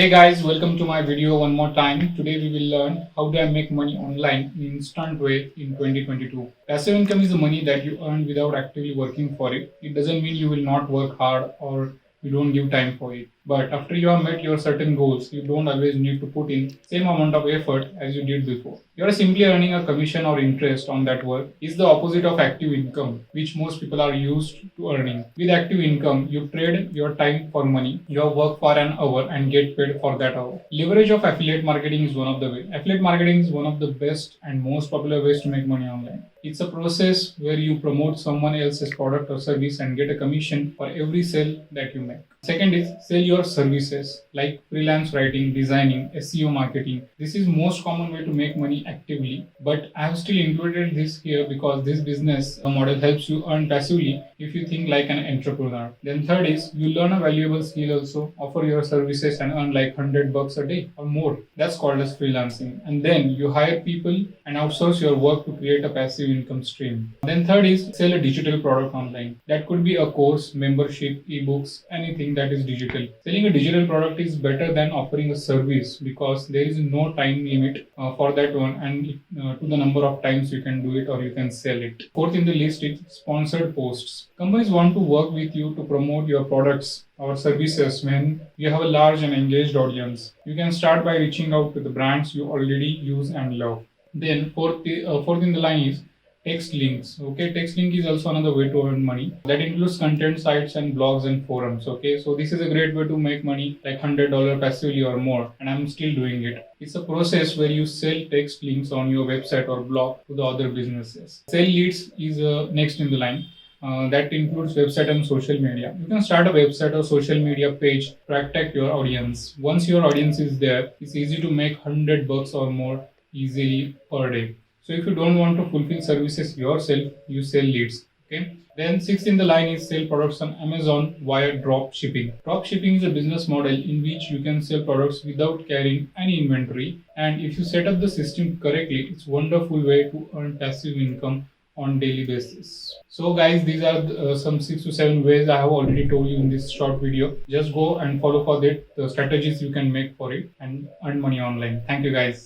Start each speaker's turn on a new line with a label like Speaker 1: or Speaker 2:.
Speaker 1: Hey guys, welcome to my video one more time. Today we will learn how do I make money online in instant way in 2022. Passive income is the money that you earn without actively working for it. It doesn't mean you will not work hard or you don't give time for it. But after you have met your certain goals, you don't always need to put in same amount of effort as you did before. You are simply earning a commission or interest on that work. Is the opposite of active income, which most people are used to earning. With active income, you trade your time for money. You work for an hour and get paid for that hour. Leverage of affiliate marketing is one of the ways. Affiliate marketing is one of the best and most popular ways to make money online. It's a process where you promote someone else's product or service and get a commission for every sale that you make. Second is sell your services like freelance writing, designing, SEO marketing. This is most common way to make money actively, but I have still included this here because this business model helps you earn passively if you think like an entrepreneur. Then third is you learn a valuable skill also, offer your services and earn like $100 a day or more. That's called as freelancing. And then you hire people and outsource your work to create a passive income stream. Then third is sell a digital product online. That could be a course, membership, ebooks, anything that is digital. Selling a digital product is better than offering a service because there is no time limit for that one and to the number of times you can do it or you can sell it. Fourth in the list is sponsored posts. Companies want to work with you to promote your products or services when you have a large and engaged audience. You can start by reaching out to the brands you already use and love. Then fourth in the line is text links. Okay, text link is also another way to earn money. That includes content sites and blogs and forums. Okay, so this is a great way to make money like $100 passively or more, and I'm still doing it. It's a process where you sell text links on your website or blog to the other businesses. Sell leads is next in the line. That includes website and social media. You can start a website or social media page to attract your audience. Once your audience is there, it's easy to make $100 or more easily per day. So if you don't want to fulfill services yourself, you sell leads. Okay. Then sixth in the line is sell products on Amazon via drop shipping. Drop shipping is a business model in which you can sell products without carrying any inventory. And if you set up the system correctly, it's a wonderful way to earn passive income on daily basis. So guys, these are some 6 to 7 ways I have already told you in this short video. Just go and follow for that the strategies you can make for it and earn money online. Thank you guys.